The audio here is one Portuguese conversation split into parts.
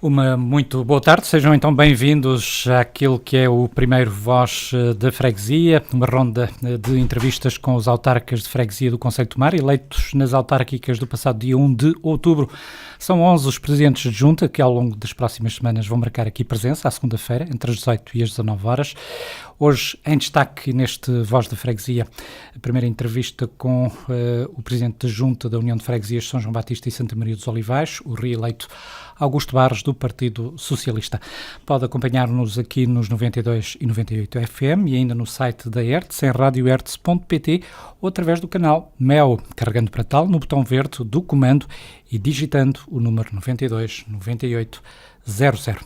Uma muito boa tarde, sejam então bem-vindos àquilo que é o primeiro Voz da Freguesia, uma ronda de entrevistas com os autarcas de freguesia do Concelho de Tomar, eleitos nas autárquicas do passado dia 1 de outubro. São 11 os presidentes de junta que ao longo das próximas semanas vão marcar aqui presença, à segunda-feira, entre as 18 e as 19 horas. Hoje, em destaque neste Voz da Freguesia, a primeira entrevista com o presidente da junta da União de Freguesias de São João Batista e Santa Maria dos Olivais, o reeleito Augusto Barros, do Partido Socialista. Pode acompanhar-nos aqui nos 92 e 98 FM e ainda no site da Hertz, em radiohertz.pt ou através do canal MEO, carregando para tal no botão verde do comando e digitando o número 92 98 00.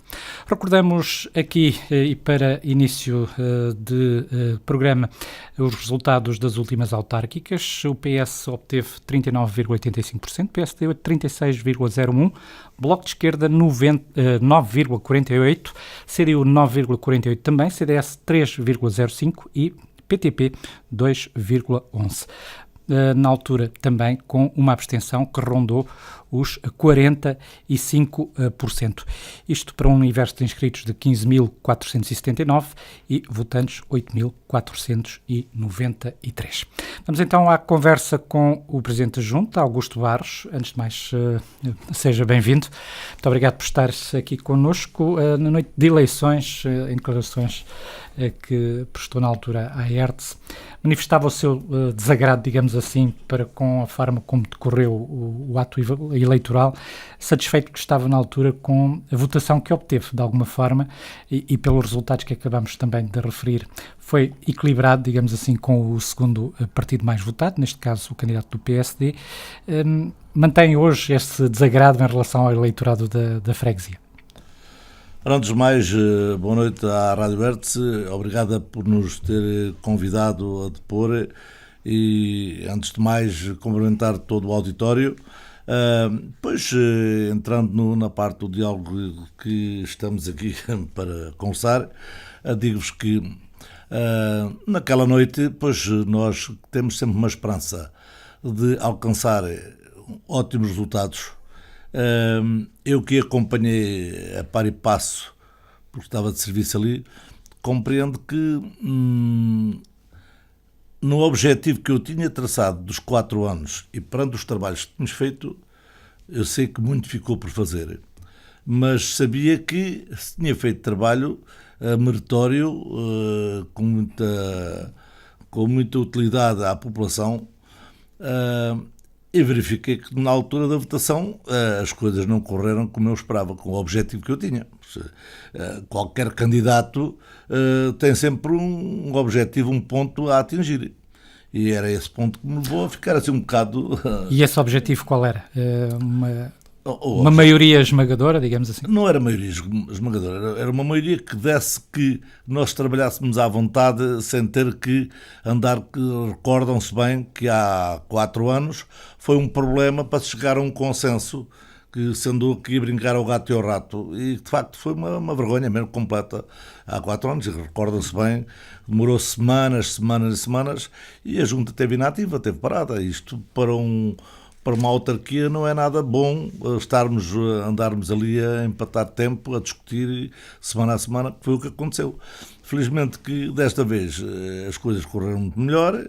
Recordamos aqui, e para início de programa, os resultados das últimas autárquicas. O PS obteve 39,85%, PSD 36,01%, Bloco de Esquerda 9,48%, CDU 9,48% também, CDS 3,05% e PTP 2,11%. Na altura também com uma abstenção que rondou os 45%. Isto para um universo de inscritos de 15.479 e votantes 8.493. Vamos então à conversa com o Presidente da Junta, Augusto Barros. Antes de mais, seja bem-vindo. Muito obrigado por estar aqui connosco na noite de eleições, em declarações que prestou na altura à Hertz. Manifestava o seu desagrado, digamos assim, para com a forma como decorreu o ato eleitoral, satisfeito que estava na altura com a votação que obteve, de alguma forma, e pelos resultados que acabamos também de referir. Foi equilibrado, digamos assim, com o segundo partido mais votado, neste caso o candidato do PSD. Mantém hoje esse desagrado em relação ao eleitorado da freguesia? Antes de mais, boa noite à Rádio Hertz, obrigada por nos ter convidado a depor e, antes de mais, cumprimentar todo o auditório. Entrando na parte do diálogo que estamos aqui para conversar, digo-vos que naquela noite, nós temos sempre uma esperança de alcançar ótimos resultados. Eu que acompanhei a par e passo, porque estava de serviço ali, compreendo que no objetivo que eu tinha traçado dos 4 anos e perante os trabalhos que tínhamos feito, eu sei que muito ficou por fazer, mas sabia que se tinha feito trabalho meritório, com muita utilidade à população. E verifiquei que na altura da votação as coisas não correram como eu esperava, com o objetivo que eu tinha. Qualquer candidato tem sempre um objetivo, um ponto a atingir. E era esse ponto que me levou a ficar assim um bocado... E esse objetivo qual era? Uma maioria esmagadora, digamos assim? Não era maioria esmagadora, era uma maioria que desse que nós trabalhássemos à vontade sem ter que andar. Recordam-se bem que há 4 anos foi um problema para se chegar a um consenso, que se andou aqui a brincar ao gato e ao rato, e de facto foi uma vergonha mesmo completa há 4 anos, e recordam-se bem, demorou semanas, e a junta esteve inativa, esteve parada. Isto para uma autarquia não é nada bom andarmos ali a empatar tempo, a discutir semana a semana, que foi o que aconteceu. Felizmente que desta vez as coisas correram muito melhor,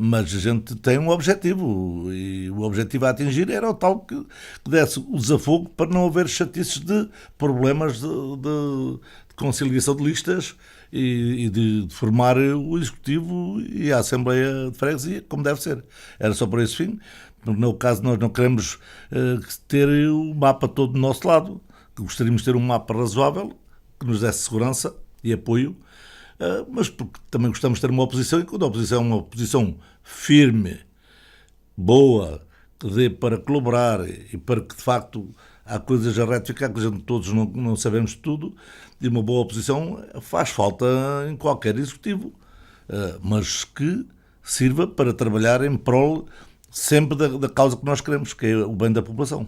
mas a gente tem um objetivo, e o objetivo a atingir era o tal que desse o desafogo para não haver chatices de problemas de conciliação de listas e de formar o Executivo e a Assembleia de Freguesia, como deve ser. Era só por esse fim. No caso, nós não queremos ter o mapa todo do nosso lado, gostaríamos de ter um mapa razoável, que nos desse segurança e apoio, mas porque também gostamos de ter uma oposição, e quando a oposição é uma oposição firme, boa, que dê para colaborar e para que, de facto, há coisas a retificar, que a gente todos não sabemos tudo, e uma boa oposição faz falta em qualquer executivo, mas que sirva para trabalhar em prol sempre da causa que nós queremos, que é o bem da população.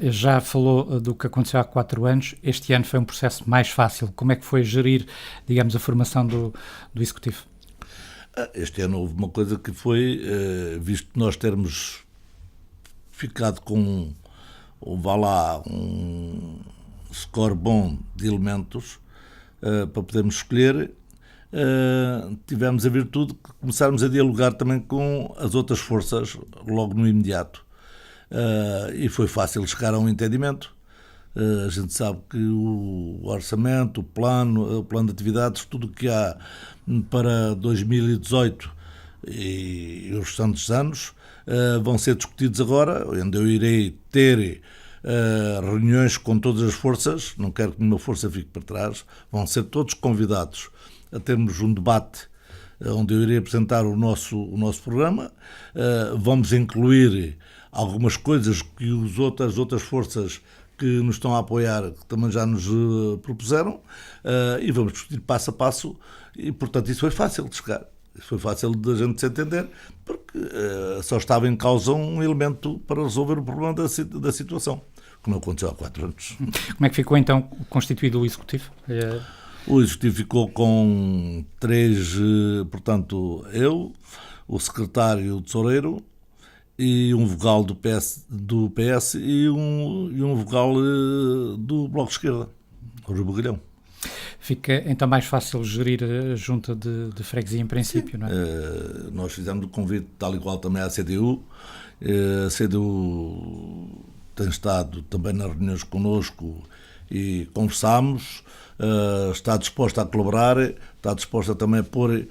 Já falou do que aconteceu há 4 anos. Este ano foi um processo mais fácil. Como é que foi gerir, digamos, a formação do Executivo? Este ano houve uma coisa que foi, visto nós termos ficado com vá lá, um score bom de elementos para podermos escolher, tivemos a virtude de começarmos a dialogar também com as outras forças logo no imediato. E foi fácil chegar a um entendimento. A gente sabe que o orçamento, o plano de atividades, tudo o que há para 2018 e os restantes anos vão ser discutidos agora, onde eu irei ter reuniões com todas as forças, não quero que nenhuma força fique para trás, vão ser todos convidados a termos um debate onde eu irei apresentar o nosso programa. Vamos incluir algumas coisas que as outras forças que nos estão a apoiar, que também já nos propuseram, e vamos discutir passo a passo, e portanto isso foi fácil de chegar. Foi fácil de a gente se entender, porque só estava em causa um elemento para resolver o problema da situação, como aconteceu há 4 anos. Como é que ficou então constituído o Executivo? O Executivo ficou com 3, portanto, eu, o secretário tesoureiro, e um vogal do PS e um vogal do Bloco de Esquerda, o Rui Bugalhão. Fica então mais fácil gerir a junta de freguesia em princípio, sim, não é? Nós fizemos o convite tal e qual também à CDU. A CDU tem estado também nas reuniões connosco e conversámos. Está disposta a colaborar, está disposta também a pôr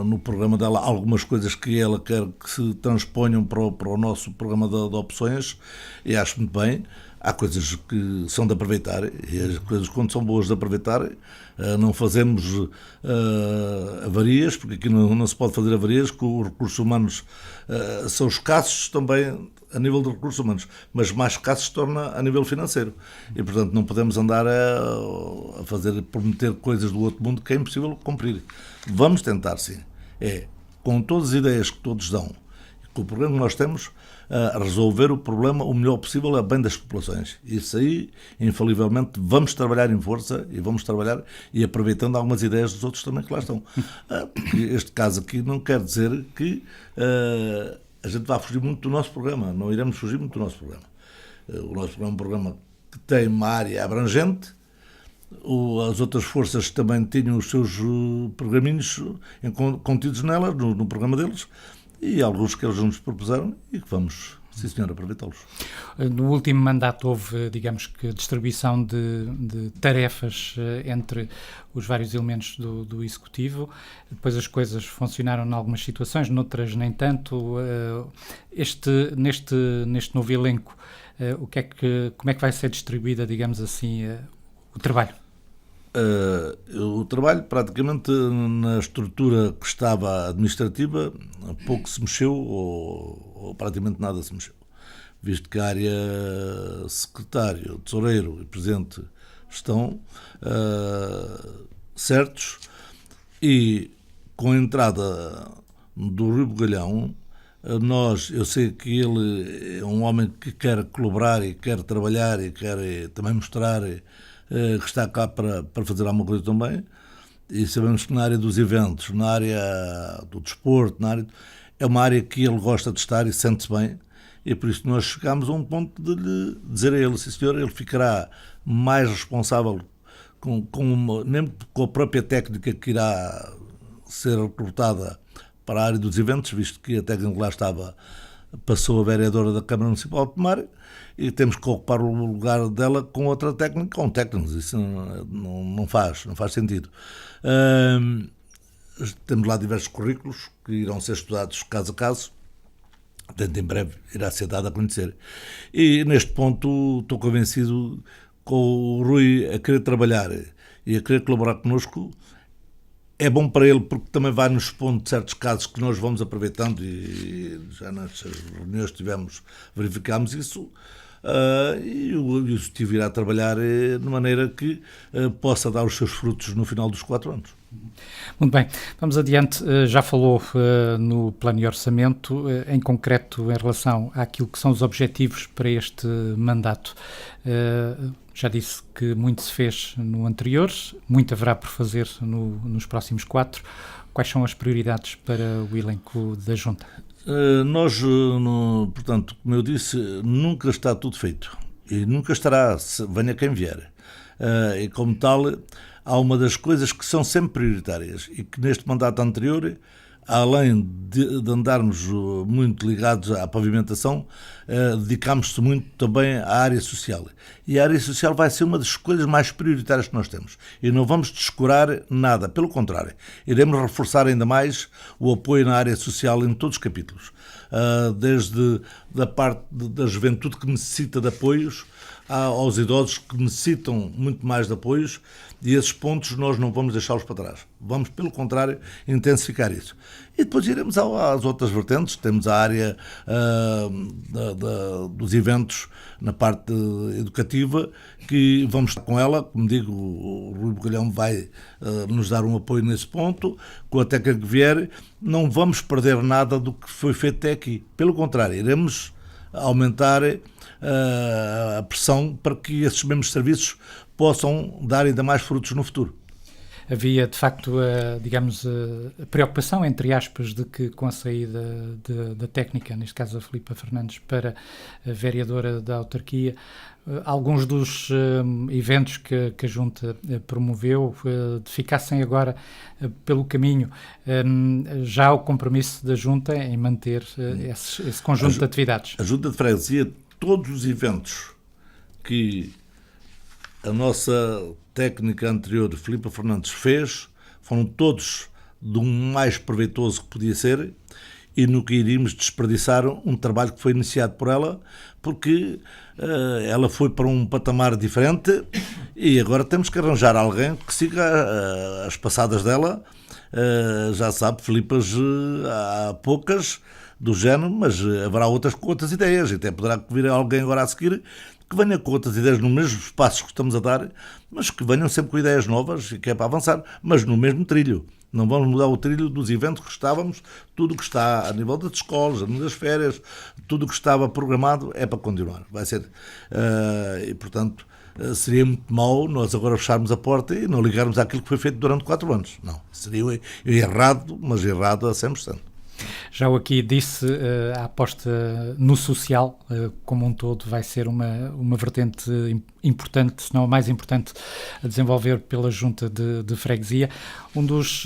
no programa dela algumas coisas que ela quer que se transponham para o nosso programa de opções, e acho muito bem. Há coisas que são de aproveitar, e as coisas, quando são boas de aproveitar, não fazemos avarias, porque aqui não se pode fazer avarias, que os recursos humanos são escassos também a nível de recursos humanos, mas mais escassos se torna a nível financeiro. E, portanto, não podemos andar a prometer coisas do outro mundo que é impossível cumprir. Vamos tentar, sim. Com todas as ideias que todos dão, com o problema que nós temos, a resolver o problema o melhor possível a bem das populações. Isso aí, infalivelmente, vamos trabalhar em força e vamos trabalhar e aproveitando algumas ideias dos outros também que lá estão. Porque este caso aqui não quer dizer que a gente vai fugir muito do nosso programa. Não iremos fugir muito do nosso programa. O nosso programa é um programa que tem uma área abrangente. As outras forças também tinham os seus programinhos contidos nelas, no programa deles, e alguns que eles nos propuseram e que vamos, sim senhor, aproveitá-los. No último mandato houve, digamos que, distribuição de tarefas entre os vários elementos do Executivo. Depois as coisas funcionaram em algumas situações, noutras nem tanto. Neste novo elenco, como é que vai ser distribuída, digamos assim, o trabalho? O trabalho, praticamente, na estrutura que estava administrativa, pouco se mexeu, ou praticamente nada se mexeu. Visto que a área secretário, tesoureiro e presidente estão certos, e com a entrada do Rui Bugalhão, eu sei que ele é um homem que quer colaborar e quer trabalhar e quer também mostrar que está cá para fazer alguma coisa também, e sabemos que na área dos eventos, na área do desporto, é uma área que ele gosta de estar e sente-se bem, e por isso nós chegámos a um ponto de lhe dizer a ele, sim senhor, ele ficará mais responsável mesmo com a própria técnica que irá ser recrutada para a área dos eventos, visto que a técnica que lá estava passou a vereadora da Câmara Municipal de Tomar, e temos que ocupar o lugar dela com outra técnica, com técnicos. Isso não faz sentido. Temos lá diversos currículos que irão ser estudados caso a caso, portanto, em breve irá ser dado a conhecer. E neste ponto estou convencido, com o Rui a querer trabalhar e a querer colaborar connosco, é bom para ele, porque também vai nos expondo certos casos que nós vamos aproveitando, e já nas reuniões que tivemos, verificámos isso, e o Executivo irá trabalhar de maneira que possa dar os seus frutos no final dos 4 anos. Muito bem, vamos adiante. Já falou no plano de orçamento, em concreto em relação àquilo que são os objetivos para este mandato. Já disse que muito se fez no anterior, muito haverá por fazer nos próximos 4. Quais são as prioridades para o elenco da Junta? Portanto, como eu disse, nunca está tudo feito e nunca estará, venha quem vier. E como tal, há uma das coisas que são sempre prioritárias e que neste mandato anterior, além de andarmos muito ligados à pavimentação, dedicámos-se muito também à área social. E a área social vai ser uma das coisas mais prioritárias que nós temos. E não vamos descurar nada, pelo contrário. Iremos reforçar ainda mais o apoio na área social em todos os capítulos. Desde da parte da juventude que necessita de apoios, aos idosos que necessitam muito mais de apoios, e esses pontos nós não vamos deixá-los para trás. Vamos, pelo contrário, intensificar isso. E depois iremos às outras vertentes. Temos a área dos eventos na parte educativa, que vamos estar com ela. Como digo, o Rui Bugalhão vai nos dar um apoio nesse ponto. Com a técnica que vier, não vamos perder nada do que foi feito até aqui. Pelo contrário, iremos aumentar a pressão para que esses mesmos serviços possam dar ainda mais frutos no futuro. Havia, de facto, a preocupação, entre aspas, de que com a saída da técnica, neste caso a Filipa Fernandes, para a vereadora da autarquia, alguns dos eventos que a Junta promoveu ficassem agora pelo caminho. Já há o compromisso da Junta em manter esse conjunto de atividades. A Junta de Freguesia, todos os eventos que a nossa técnica anterior, Filipa Fernandes, fez, foram todos do mais proveitoso que podia ser, e nunca iríamos desperdiçar um trabalho que foi iniciado por ela, porque ela foi para um patamar diferente e agora temos que arranjar alguém que siga as passadas dela. Já sabe, Filipas há poucas do género, mas haverá outras com outras ideias, e até poderá vir alguém agora a seguir que venha com outras ideias nos mesmos passos que estamos a dar, mas que venham sempre com ideias novas e que é para avançar, mas no mesmo trilho. Não vamos mudar o trilho dos eventos que estávamos. Tudo que está a nível das escolas, a nível das férias, tudo que estava programado é para continuar. Vai ser. E, portanto, seria muito mau nós agora fecharmos a porta e não ligarmos àquilo que foi feito durante 4 anos. Não, seria errado, mas errado a 100%. Já o aqui disse, a aposta no social, como um todo, vai ser uma vertente importante, se não a mais importante, a desenvolver pela Junta de Freguesia. Um dos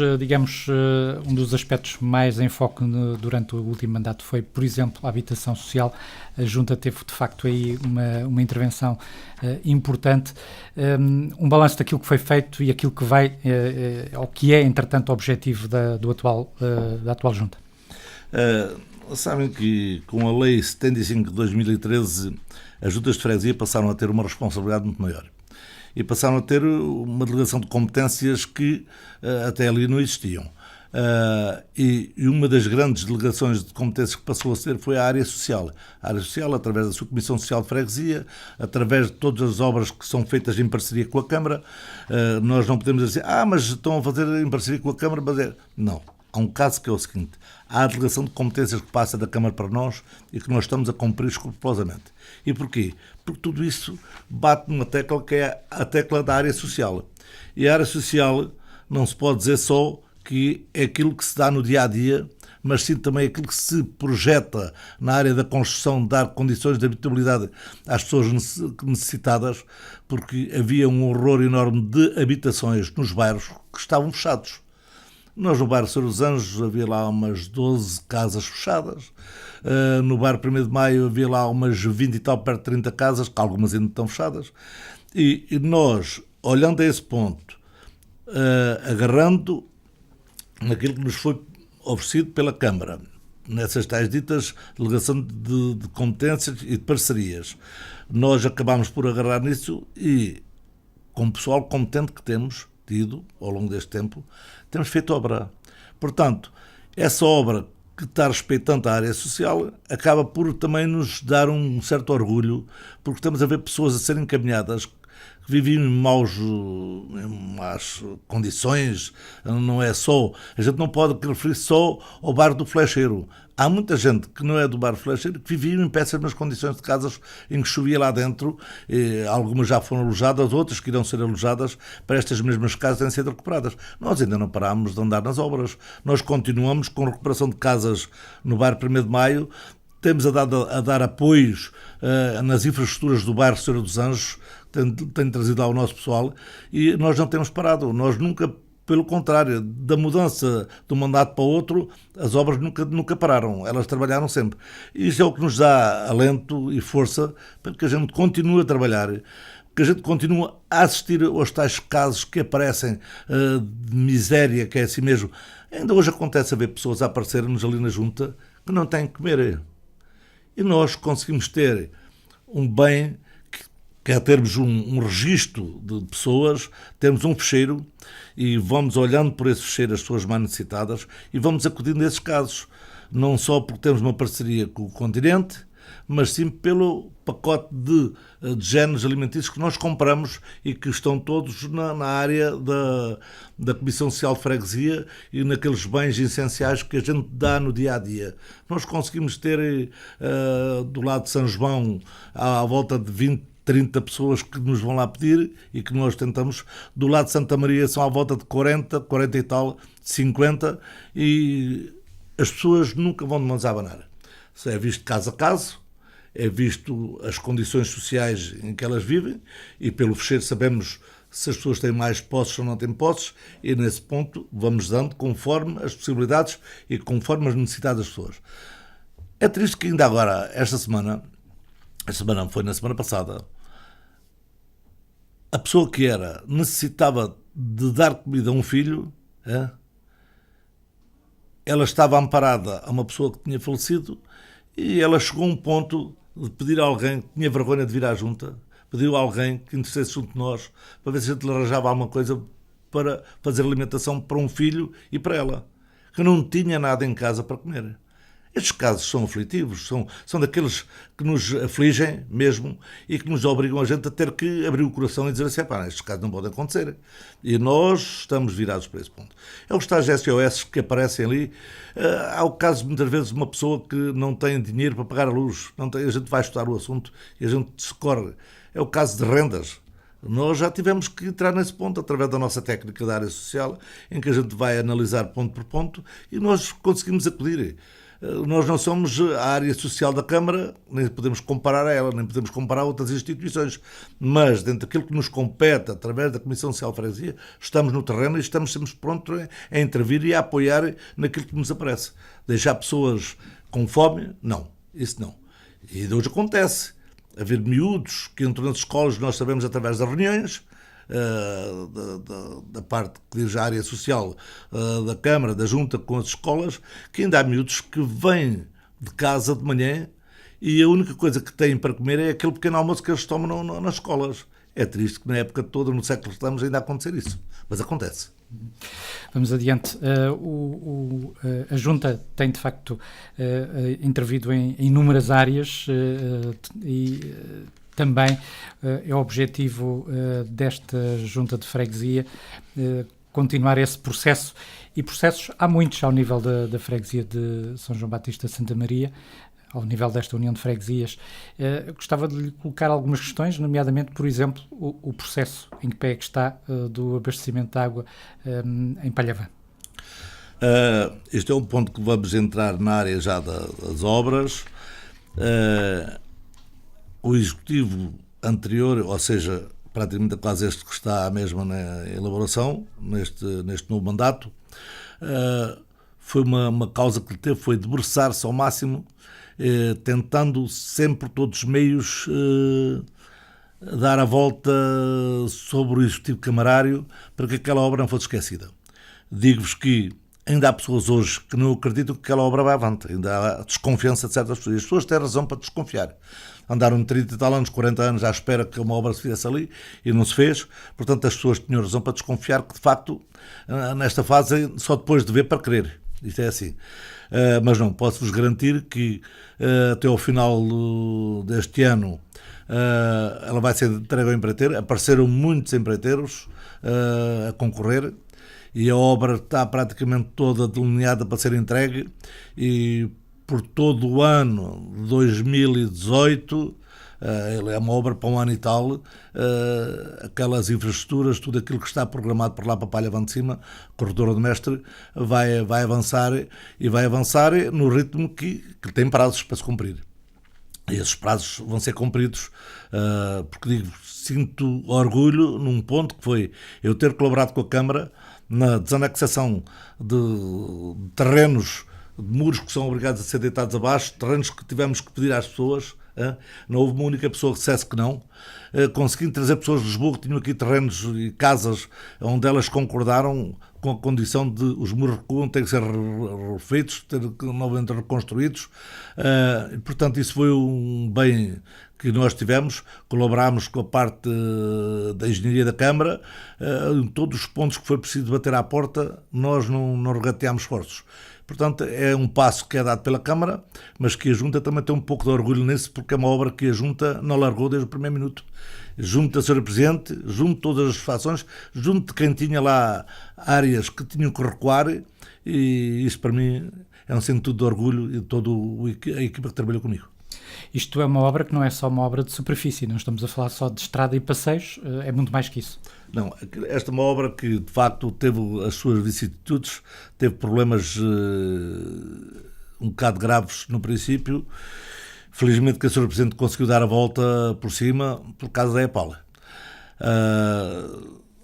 aspectos mais em foco durante o último mandato foi, por exemplo, a habitação social. A Junta teve, de facto, aí uma intervenção importante. Um balanço daquilo que foi feito e aquilo que vai, ou que é, entretanto, o objetivo da atual Junta. Sabem que com a Lei 75 de 2013 as juntas de freguesia passaram a ter uma responsabilidade muito maior e passaram a ter uma delegação de competências que até ali não existiam. E uma das grandes delegações de competências que passou a ser foi a área social. A área social, através da sua Comissão Social de Freguesia, através de todas as obras que são feitas em parceria com a Câmara. Nós não podemos dizer, mas estão a fazer em parceria com a Câmara, mas não. Há um caso que é o seguinte: há a delegação de competências que passa da Câmara para nós e que nós estamos a cumprir escrupulosamente. E porquê? Porque tudo isso bate numa tecla que é a tecla da área social. E a área social não se pode dizer só que é aquilo que se dá no dia-a-dia, mas sim também aquilo que se projeta na área da construção, de dar condições de habitabilidade às pessoas necessitadas, porque havia um horror enorme de habitações nos bairros que estavam fechados. Nós no bairro Senhor dos Anjos havia lá umas 12 casas fechadas, no bairro 1º de Maio havia lá umas 20 e tal, perto de 30 casas, que algumas ainda estão fechadas, e nós, olhando a esse ponto, agarrando naquilo que nos foi oferecido pela Câmara, nessas tais ditas delegação de competências e de parcerias, nós acabámos por agarrar nisso e, com o pessoal competente que temos tido ao longo deste tempo, temos feito obra. Portanto, essa obra que está respeitando a área social acaba por também nos dar um certo orgulho, porque estamos a ver pessoas a serem encaminhadas que viviam em más condições, não é só, a gente não pode referir só ao bairro do Flecheiro. Há muita gente que não é do bairro Flecheiro que vivia em péssimas condições de casas em que chovia lá dentro. Algumas já foram alojadas, outras que irão ser alojadas para estas mesmas casas em ser recuperadas. Nós ainda não parámos de andar nas obras. Nós continuamos com a recuperação de casas no bairro 1º de Maio. Temos a dar apoios nas infraestruturas do bairro Senhora dos Anjos, tem trazido lá o nosso pessoal, e nós não temos parado. Nós nunca, pelo contrário, da mudança de um mandato para o outro, as obras nunca pararam, elas trabalharam sempre. E isso é o que nos dá alento e força para que a gente continue a trabalhar, que a gente continue a assistir aos tais casos que aparecem de miséria, que é assim mesmo. Ainda hoje acontece a ver pessoas a aparecerem-nos ali na junta que não têm que comer. E nós conseguimos ter um bem, que é termos um registro de pessoas, termos um fecheiro e vamos olhando por esse fecheiro as pessoas mais necessitadas e vamos acudindo a esses casos. Não só porque temos uma parceria com o continente, mas sim pelo pacote de géneros alimentícios que nós compramos e que estão todos na área da Comissão Social de Freguesia e naqueles bens essenciais que a gente dá no dia-a-dia. Nós conseguimos ter do lado de São João à volta de 20, 30 pessoas que nos vão lá pedir e que nós tentamos. Do lado de Santa Maria são à volta de 40 e tal, 50, e as pessoas nunca vão de mãos a abanar. É visto caso a caso, é visto as condições sociais em que elas vivem e pelo fecheiro sabemos se as pessoas têm mais posses ou não têm posses e nesse ponto vamos dando conforme as possibilidades e conforme as necessidades das pessoas. É triste que ainda agora, esta semana foi na semana passada, a pessoa que necessitava de dar comida a um filho, ela estava amparada a uma pessoa que tinha falecido e ela chegou a um ponto de pedir a alguém que tinha vergonha de vir à junta, pediu a alguém que interessasse junto de nós para ver se a gente lhe arranjava alguma coisa para fazer alimentação para um filho e para ela, que não tinha nada em casa para comer. Estes casos são aflitivos, são daqueles que nos afligem mesmo e que nos obrigam a gente a ter que abrir o coração e dizer assim, estes casos não podem acontecer. E nós estamos virados para esse ponto. É os tais SOS que aparecem ali. Há o caso, muitas vezes, de uma pessoa que não tem dinheiro para pagar a luz. A gente vai estudar o assunto e a gente socorre. É o caso de rendas. Nós já tivemos que entrar nesse ponto através da nossa técnica da área social, em que a gente vai analisar ponto por ponto e nós conseguimos acudir. Nós não somos a área social da Câmara, nem podemos comparar a ela, nem podemos comparar a outras instituições, mas dentro daquilo que nos compete, através da Comissão Social de Freguesia, estamos no terreno e estamos sempre prontos a intervir e a apoiar naquilo que nos aparece. Deixar pessoas com fome? Não, isso não. E de hoje acontece. Haver miúdos que entram nas escolas, nós sabemos através das reuniões, da parte que diz a área social da Câmara, da Junta com as escolas, que ainda há miúdos que vêm de casa de manhã e a única coisa que têm para comer é aquele pequeno almoço que eles tomam nas escolas. É triste que na época toda, no século que estamos, ainda acontecer isso, mas acontece. Vamos adiante. A Junta tem, de facto, intervido em inúmeras áreas e também é o objetivo desta Junta de Freguesia continuar esse processo. E processos há muitos ao nível da Freguesia de São João Batista de Santa Maria, ao nível desta União de Freguesias. Gostava de lhe colocar algumas questões, nomeadamente, por exemplo, o processo em que pé é que está do abastecimento de água em Palhavã. Este é um ponto que vamos entrar na área já das obras. O executivo anterior, ou seja, praticamente quase este que está mesmo na elaboração, neste novo mandato, foi uma causa que lhe teve, foi debruçar-se ao máximo, tentando sempre por todos os meios dar a volta sobre o executivo camarário para que aquela obra não fosse esquecida. Digo-vos que ainda há pessoas hoje que não acreditam que aquela obra vai avante, ainda há desconfiança de certas pessoas. As pessoas têm razão para desconfiar. Andaram 30 e tal anos, 40 anos à espera que uma obra se fizesse ali e não se fez. Portanto, as pessoas tinham razão para desconfiar que, de facto, nesta fase, só depois de ver para crer. Isto é assim. Mas não, posso-vos garantir que até ao final deste ano ela vai ser entregue ao empreiteiro. Apareceram muitos empreiteiros a concorrer e a obra está praticamente toda delineada para ser entregue, e por todo o ano de 2018, é uma obra para um ano e tal, aquelas infraestruturas, tudo aquilo que está programado por lá para a Palha Vão de Cima, Corredor do Mestre, vai avançar, e vai avançar no ritmo que tem prazos para se cumprir. E esses prazos vão ser cumpridos, porque sinto orgulho num ponto que foi eu ter colaborado com a Câmara na desanexação de terrenos, de muros que são obrigados a ser deitados abaixo, terrenos que tivemos que pedir às pessoas. Não houve uma única pessoa que dissesse que não. Conseguindo trazer pessoas de Lisboa que tinham aqui terrenos e casas onde elas concordaram com a condição de os muros recuam, têm que ser refeitos, ter que novamente reconstruídos. Portanto, isso foi um bem que nós tivemos. Colaborámos com a parte da engenharia da Câmara, em todos os pontos que foi preciso bater à porta, nós não regateámos esforços. Portanto, é um passo que é dado pela Câmara, mas que a Junta também tem um pouco de orgulho nisso, porque é uma obra que a Junta não largou desde o primeiro minuto. Junto da Sra. Presidente, junto de todas as fações, junto de quem tinha lá áreas que tinham que recuar, e isso para mim é um sentido de orgulho e de toda a equipa que trabalhou comigo. Isto é uma obra que não é só uma obra de superfície, não estamos a falar só de estrada e passeios, é muito mais que isso. Não, esta é uma obra que de facto teve as suas vicissitudes, teve problemas um bocado graves no princípio. Felizmente que a Sra. Presidente conseguiu dar a volta por cima por causa da EPAL.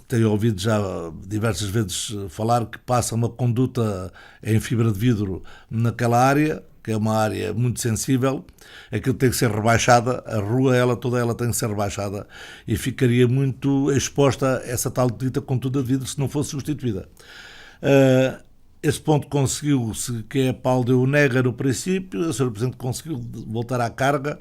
Tenho ouvido já diversas vezes falar que passa uma conduta em fibra de vidro naquela área, que é uma área muito sensível. Aquilo tem que ser rebaixada, a rua toda ela tem que ser rebaixada, e ficaria muito exposta essa tal dita conduta de vidro se não fosse substituída. Esse ponto conseguiu-se, que a EPAL deu nega no princípio, a Sra. Presidente conseguiu voltar à carga,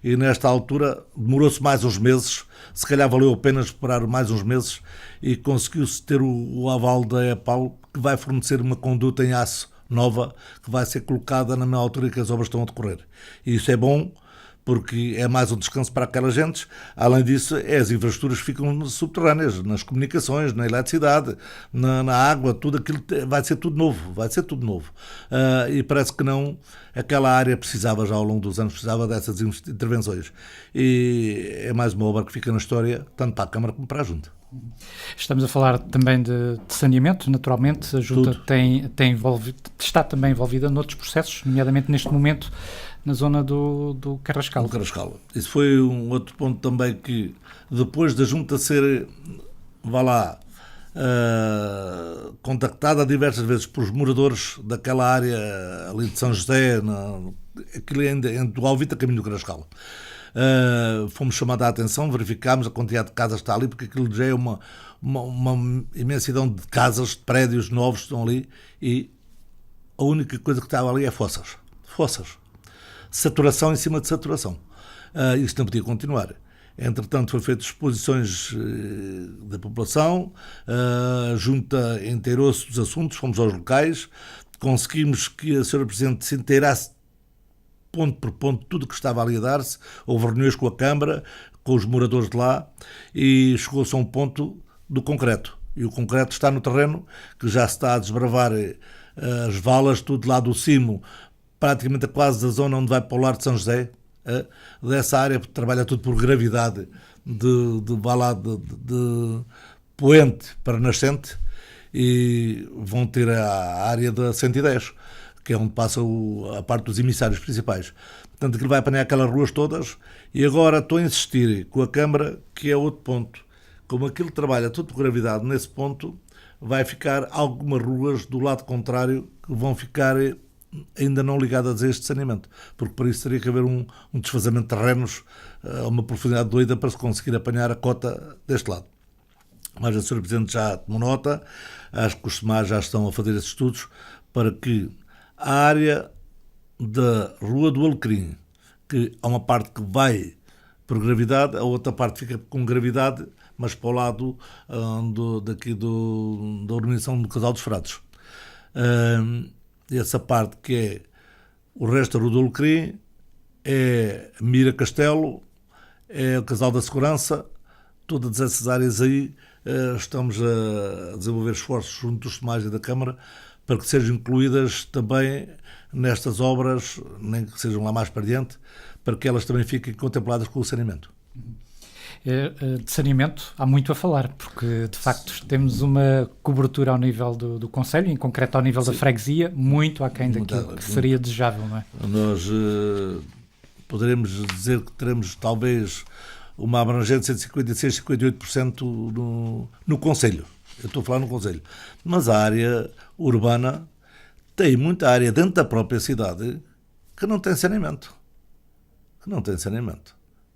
e nesta altura demorou-se mais uns meses, se calhar valeu a pena esperar mais uns meses, e conseguiu-se ter o aval da EPAL, que vai fornecer uma conduta em aço nova, que vai ser colocada na mesma altura que as obras estão a decorrer. E isso é bom, porque é mais um descanso para aquelas gentes. Além disso, as infraestruturas ficam subterrâneas, nas comunicações, na eletricidade, na água, tudo aquilo vai ser tudo novo. E parece que não, aquela área precisava já ao longo dos anos, precisava dessas intervenções. E é mais uma obra que fica na história, tanto para a Câmara como para a Junta. Estamos a falar também de saneamento, naturalmente. A Junta está também envolvida noutros processos, nomeadamente neste momento na zona do Carrascal. Do Carrascal. Isso foi um outro ponto também que, depois da Junta ser, contactada diversas vezes por os moradores daquela área ali de São José, aquilo entre o Alvita, caminho do Carrascal. Fomos chamados a atenção, verificámos a quantidade de casas que está ali, porque aquilo já é uma imensidão de casas, de prédios novos que estão ali, e a única coisa que estava ali é fossas. Saturação em cima de saturação. Isto não podia continuar. Entretanto, foi feito exposições da população, a Junta inteirou-se dos assuntos, fomos aos locais, conseguimos que a Sra. Presidente se inteirasse ponto por ponto tudo o que estava ali a dar-se. Houve reuniões com a Câmara, com os moradores de lá, e chegou-se a um ponto do concreto. E o concreto está no terreno, que já se está a desbravar as valas, tudo lá do cimo, praticamente a quase da zona onde vai para o lar de São José, dessa área, trabalha tudo por gravidade de poente para nascente, e vão ter a área da 110, que é onde passa a parte dos emissários principais. Portanto, aquilo vai apanhar aquelas ruas todas, e agora estou a insistir com a Câmara, que é outro ponto. Como aquilo trabalha tudo por gravidade nesse ponto, vai ficar algumas ruas do lado contrário que vão ficar ainda não ligadas a este saneamento, porque para isso teria que haver um desfazamento de terrenos a uma profundidade doida para se conseguir apanhar a cota deste lado. Mas a Sra. Presidente já tomou nota, acho que os SEMAR já estão a fazer esses estudos para que a área da Rua do Alecrim, que há uma parte que vai por gravidade, a outra parte fica com gravidade, mas para o lado da urbanização do Casal dos Frades. Essa parte que é o resto da Rua do Alecrim, é Mira Castelo, é o Casal da Segurança. Todas essas áreas aí estamos a desenvolver esforços junto dos Tomás e da Câmara para que sejam incluídas também nestas obras, nem que sejam lá mais para diante, para que elas também fiquem contempladas com o saneamento. De saneamento há muito a falar, porque de facto temos uma cobertura ao nível do Conselho, em concreto ao nível da freguesia, muito aquém daquilo que seria desejável, não é? Nós poderemos dizer que teremos talvez uma abrangência de 56, 58% no Conselho. Eu estou a falar no Conselho. Mas a área urbana tem muita área dentro da própria cidade que não tem saneamento.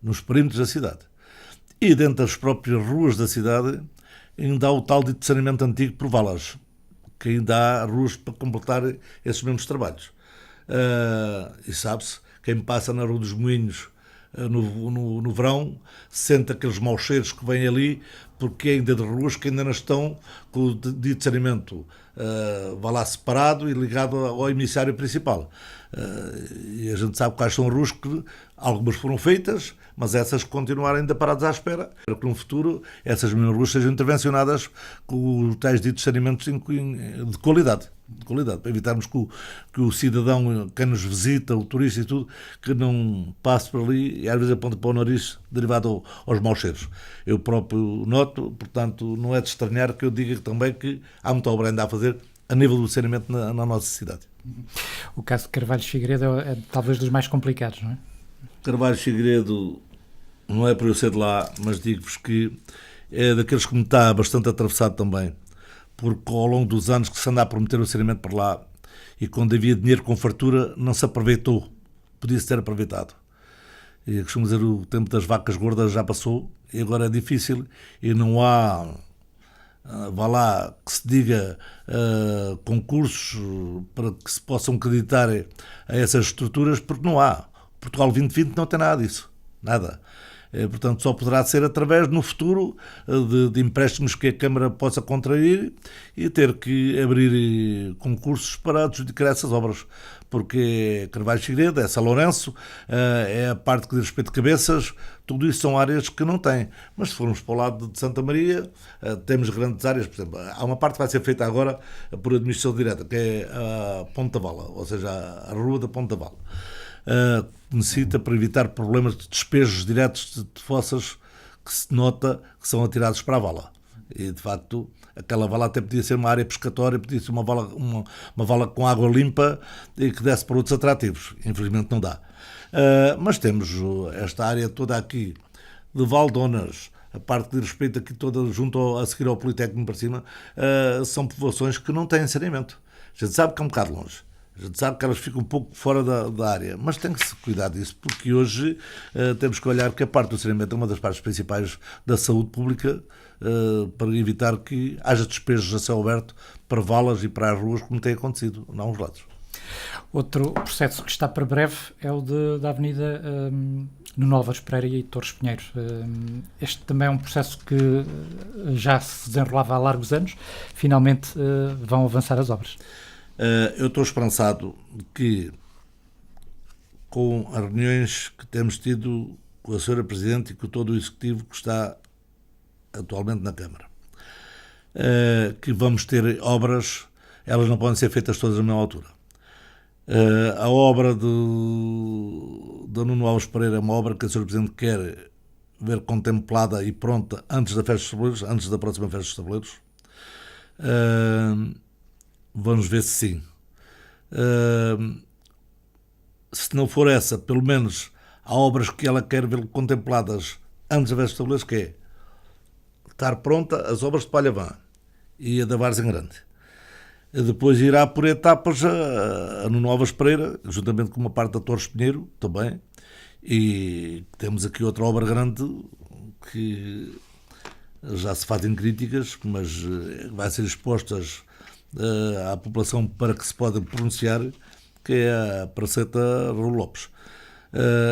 Nos perímetros da cidade. E dentro das próprias ruas da cidade ainda há o tal de saneamento antigo por valas, que ainda há ruas para completar esses mesmos trabalhos. E sabe-se, quem passa na Rua dos Moinhos no verão sente aqueles maus cheiros que vêm ali, porque é ainda de ruas que ainda não estão com o dito saneamento vá lá separado e ligado ao emissário principal. E a gente sabe quais são ruas que algumas foram feitas, mas essas continuarem ainda paradas à espera, para que no futuro essas mesmas ruas sejam intervencionadas com os tais ditos saneamentos de qualidade, para evitarmos que o cidadão, quem nos visita, o turista e tudo, que não passe por ali e às vezes aponta para o nariz derivado aos maus cheiros. Eu próprio noto, portanto, não é de estranhar que eu diga também que há muita obra ainda a fazer a nível do saneamento na nossa cidade. O caso de Carvalho Figueiredo é talvez dos mais complicados, não é? Carvalho Figueiredo não é por eu ser de lá, mas digo-vos que é daqueles que me está bastante atravessado também, porque ao longo dos anos que se anda a prometer o saneamento por lá e quando havia dinheiro com fartura não se aproveitou, podia-se ter aproveitado. E costumo dizer, o tempo das vacas gordas já passou e agora é difícil e não há, vá lá, que se diga concursos para que se possam acreditar a essas estruturas, porque não há. Portugal 2020 não tem nada disso, nada. Portanto, só poderá ser através, no futuro, de empréstimos que a Câmara possa contrair e ter que abrir concursos para adjudicar essas obras. Porque é Carvalho Figueiredo, é São Lourenço, é a parte que diz respeito de Cabeças, tudo isso são áreas que não têm. Mas se formos para o lado de Santa Maria, temos grandes áreas. Por exemplo, há uma parte que vai ser feita agora por administração direta, que é a Ponta Vala, ou seja, a Rua da Ponta Vala. Necessita para evitar problemas de despejos diretos de fossas que se nota que são atirados para a vala. E, de facto, aquela vala até podia ser uma área pescatória, podia ser uma vala com água limpa e que desse para outros atrativos. Infelizmente não dá. Mas temos esta área toda aqui de Valdonas, a parte que diz respeito aqui toda junto a seguir ao Politécnico para cima, são povoações que não têm saneamento. A gente sabe que é um bocado longe. A gente sabe que elas ficam um pouco fora da área, mas tem que se cuidar disso, porque hoje temos que olhar que a parte do saneamento é uma das partes principais da saúde pública, para evitar que haja despejos a céu aberto para valas e para as ruas, como tem acontecido em alguns lados. Outro processo que está para breve é o da Avenida Nuno Álvares Pereira e Torres Pinheiro. Este também é um processo que já se desenrolava há largos anos. Finalmente vão avançar as obras. Eu estou esperançado que, com as reuniões que temos tido com a Sra. Presidente e com todo o Executivo que está atualmente na Câmara, que vamos ter obras, elas não podem ser feitas todas na mesma altura. A obra da Nuno Álvares Pereira é uma obra que a Sra. Presidente quer ver contemplada e pronta antes da Festa dos Tabuleiros, antes da próxima Festa dos Tabuleiros. Vamos ver se sim. Se não for essa, pelo menos há obras que ela quer ver contempladas antes da Festa dos Tabuleiros, que é estar pronta as obras de Palhavã e a da Várzea Grande. Depois irá por etapas a Nuno Álvares Pereira, juntamente com uma parte da Torres Pinheiro também. E temos aqui outra obra grande que já se fazem críticas, mas vai ser expostas à população para que se possa pronunciar, que é a Praceta Raul Lopes.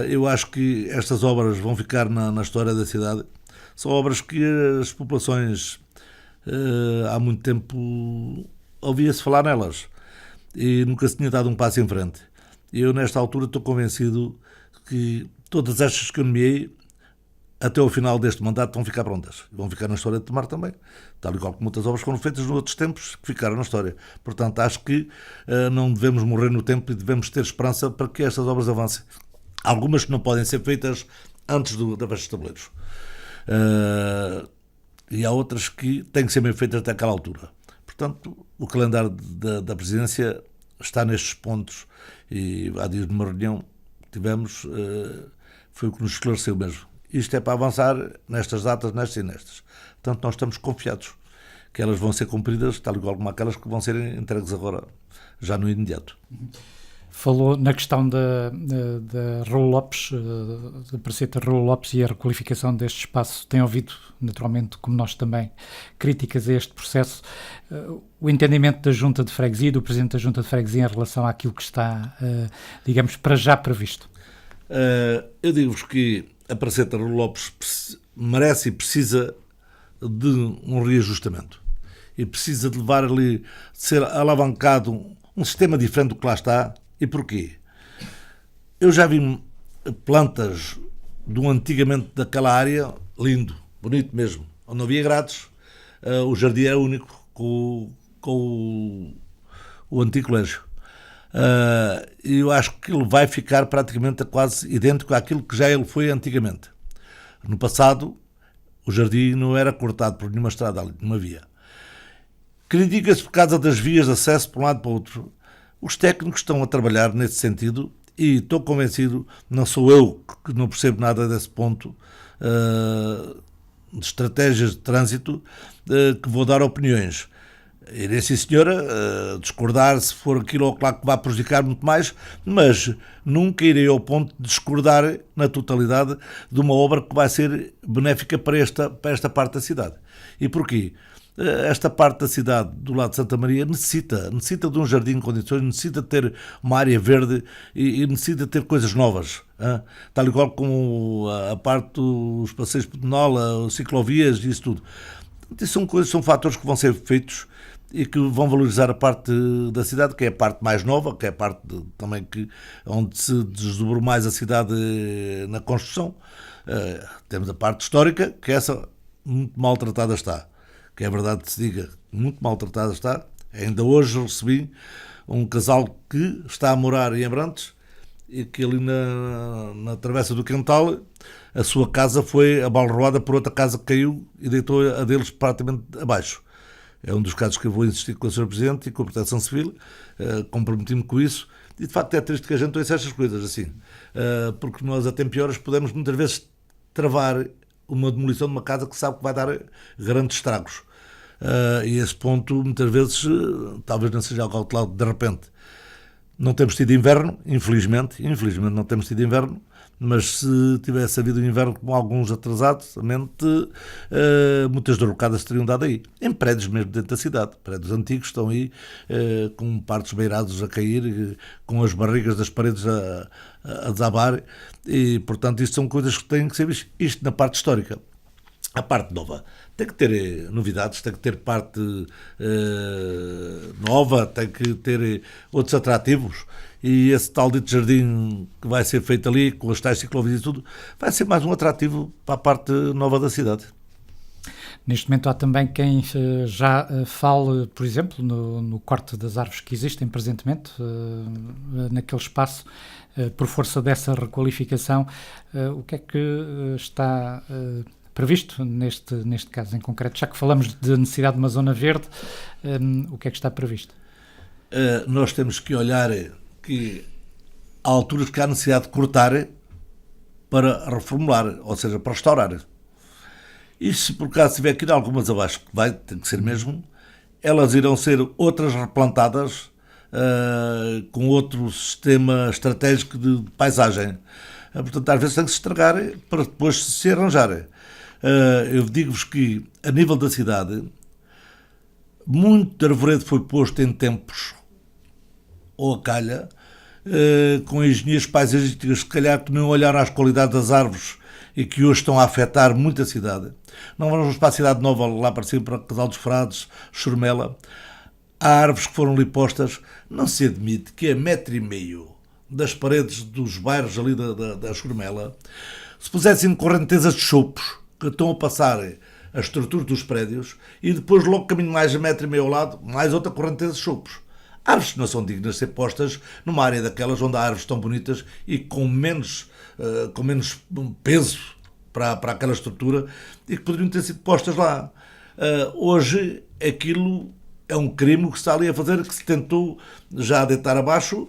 Eu acho que estas obras vão ficar na história da cidade. São obras que as populações há muito tempo ouvia-se falar nelas e nunca se tinha dado um passo em frente. Eu, nesta altura, estou convencido que todas estas que eu nomeei até ao final deste mandato vão ficar prontas. Vão ficar na história de Tomar também, tal e qual como muitas obras foram feitas nos outros tempos que ficaram na história. Portanto, acho que não devemos morrer no tempo e devemos ter esperança para que estas obras avancem. Algumas que não podem ser feitas antes da festa dos tabuleiros. E há outras que têm que ser bem feitas até aquela altura. Portanto, o calendário da presidência está nestes pontos e há dias de uma reunião que tivemos, foi o que nos esclareceu mesmo. Isto é para avançar nestas datas, nestas e nestas. Portanto, nós estamos confiados que elas vão ser cumpridas, tal igual como aquelas que vão ser entregues agora, já no imediato. Falou na questão da Raul Lopes, da Praceta Raul Lopes e a requalificação deste espaço. Tem ouvido, naturalmente, como nós também, críticas a este processo. O entendimento da Junta de Freguesia, do Presidente da Junta de Freguesia, em relação àquilo que está, digamos, para já previsto? Eu digo-vos que a Praceta Raul Lopes merece e precisa de um reajustamento. E precisa de levar ali, de ser alavancado um sistema diferente do que lá está. E porquê? Eu já vi plantas do antigamente daquela área, lindo, bonito mesmo, onde não havia grades. O jardim é único com o antigo colégio. E eu acho que ele vai ficar praticamente quase idêntico àquilo que já ele foi antigamente. No passado, o jardim não era cortado por nenhuma estrada ali, não havia. Critica-se por causa das vias de acesso para um lado e para o outro. Os técnicos estão a trabalhar nesse sentido e estou convencido, não sou eu que não percebo nada desse ponto, de estratégias de trânsito, que vou dar opiniões. Irei, sim senhora, discordar se for aquilo ou claro que vai prejudicar muito mais, mas nunca irei ao ponto de discordar na totalidade de uma obra que vai ser benéfica para esta parte da cidade. E porquê? Esta parte da cidade, do lado de Santa Maria, necessita de um jardim em condições, necessita de ter uma área verde e necessita de ter coisas novas. Tal e qual como a parte dos passeios de pedonal, ciclovias e isso tudo. São fatores que vão ser feitos e que vão valorizar a parte da cidade, que é a parte mais nova, que é a parte também onde se desdobrou mais a cidade na construção. Temos a parte histórica, que essa muito maltratada está. Que é verdade que se diga, muito maltratada está. Ainda hoje recebi um casal que está a morar em Abrantes e que ali na travessa do Quental a sua casa foi abalroada por outra casa que caiu e deitou a deles praticamente abaixo. É um dos casos que eu vou insistir com o Sr. Presidente e com a Proteção Civil, comprometi-me com isso e de facto é triste que a gente ouça estas coisas assim, porque nós a tempo e horas podemos muitas vezes travar uma demolição de uma casa que sabe que vai dar grandes estragos. E esse ponto, muitas vezes, talvez não seja algo cautelado de repente. Não temos tido inverno, infelizmente não temos tido inverno, mas se tivesse havido um inverno com alguns atrasados, muitas derrocadas teriam dado aí. Em prédios mesmo dentro da cidade, prédios antigos estão aí com partes beirados a cair, com as barrigas das paredes a desabar, e portanto isto são coisas que têm que ser vistas. Isto na parte histórica. A parte nova tem que ter novidades, tem que ter parte nova, tem que ter outros atrativos, e esse tal dito jardim que vai ser feito ali, com as tais ciclovias e tudo, vai ser mais um atrativo para a parte nova da cidade. Neste momento há também quem já fale, por exemplo, no corte das árvores que existem presentemente naquele espaço, por força dessa requalificação. O que é que está previsto neste caso em concreto? Já que falamos de necessidade de uma zona verde, o que é que está previsto? Nós temos que olhar que há alturas que há necessidade de cortar para reformular, ou seja, para restaurar. E se por acaso tiver que ir algumas abaixo, que vai ter que ser mesmo, elas irão ser outras replantadas com outro sistema estratégico de paisagem. Portanto, às vezes tem que se estragar para depois se arranjar. Eu digo-vos que, a nível da cidade, muito arvoredo foi posto em tempos, ou a calha, com engenheiros paisagísticos, se calhar que não olharam às qualidades das árvores e que hoje estão a afetar muito a cidade. Não vamos para a cidade nova, lá para cima, para Casal dos Frades, Churmela. Há árvores que foram ali postas, não se admite que a 1,5 m das paredes dos bairros ali da Churmela se pusessem correntezas de chopos que estão a passar a estrutura dos prédios e depois logo caminho mais a metro e meio ao lado, mais outra correnteza de chopos. Árvores que não são dignas de ser postas numa área daquelas onde há árvores tão bonitas e com menos peso para aquela estrutura e que poderiam ter sido postas lá. Hoje aquilo é um crime que se está ali a fazer, que se tentou já deitar abaixo,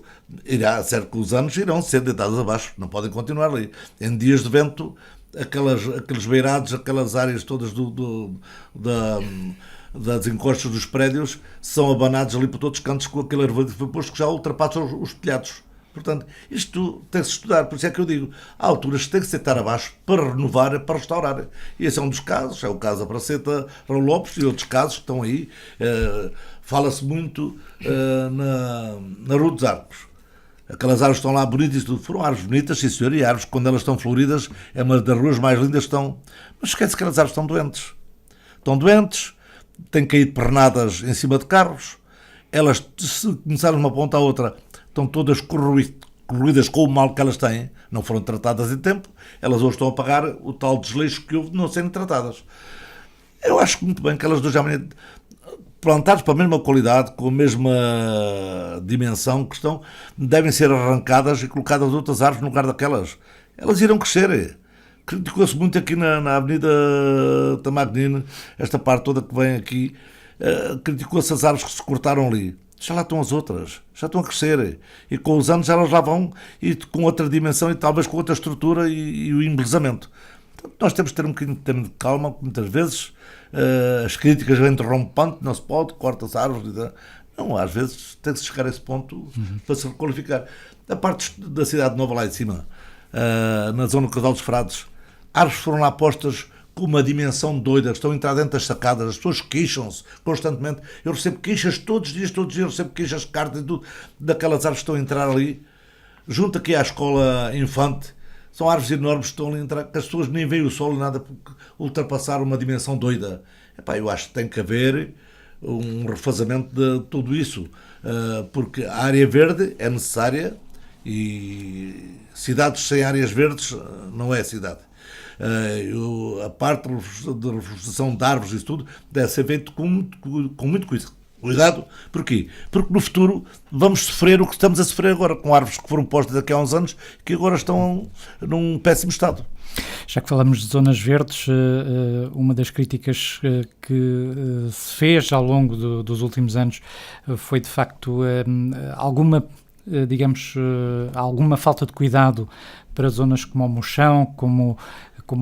certo que os anos irão ser deitados abaixo, não podem continuar ali. Em dias de vento, aqueles beirados, aquelas áreas todas das encostas dos prédios são abanados ali por todos os cantos com aquele arvoredo que foi posto que já ultrapassa os telhados. Portanto, isto tem-se estudar, por isso é que eu digo, há alturas que tem que se deitar abaixo para renovar, para restaurar. E esse é um dos casos, é o caso da Praceta Raul Lopes e outros casos que estão aí. Fala-se muito na Rua dos Arcos. Aquelas árvores estão lá bonitas e tudo. Foram árvores bonitas, sim senhor, e árvores, quando elas estão floridas, é uma das ruas mais lindas que estão. Mas esquece que aquelas árvores estão doentes. Estão doentes, têm caído pernadas em cima de carros. Elas, se começarem de uma ponta à outra, estão todas corroídas com o mal que elas têm. Não foram tratadas em tempo. Elas hoje estão a pagar o tal desleixo que houve de não serem tratadas. Eu acho muito bem que elas de hoje à manhã, plantadas para a mesma qualidade, com a mesma dimensão que estão, devem ser arrancadas e colocadas outras árvores no lugar daquelas. Elas irão crescer. Criticou-se muito aqui na Avenida Tamagnine, esta parte toda que vem aqui, criticou-se as árvores que se cortaram ali. Já lá estão as outras, já estão a crescer. E com os anos elas lá vão, e com outra dimensão e talvez com outra estrutura e o embelezamento. Portanto, nós temos de ter um bocadinho de calma, muitas vezes as críticas vêm interrompendo, não se pode, corta-se árvores. Não, às vezes tem que se chegar a esse ponto para se requalificar. A parte da cidade nova lá em cima, na zona do Casal dos Frades, árvores foram lá postas com uma dimensão doida, estão a entrar dentro das sacadas, as pessoas queixam-se constantemente. Eu recebo queixas todos os dias, eu recebo queixas, cartas e tudo, daquelas árvores que estão a entrar ali. Junto aqui à escola Infante, são árvores enormes que estão ali a entrar, que as pessoas nem veem o sol e nada, porque ultrapassaram uma dimensão doida. Eu acho que tem que haver um refazamento de tudo isso, porque a área verde é necessária e cidades sem áreas verdes não é cidade. A parte de reflorestação de árvores e isso tudo deve ser feito com muito cuidado. Porquê? Porque no futuro vamos sofrer o que estamos a sofrer agora, com árvores que foram postas daqui a uns anos que agora estão num péssimo estado. Já que falamos de zonas verdes, uma das críticas que se fez ao longo dos últimos anos foi de facto alguma falta de cuidado para zonas como o Mochão, como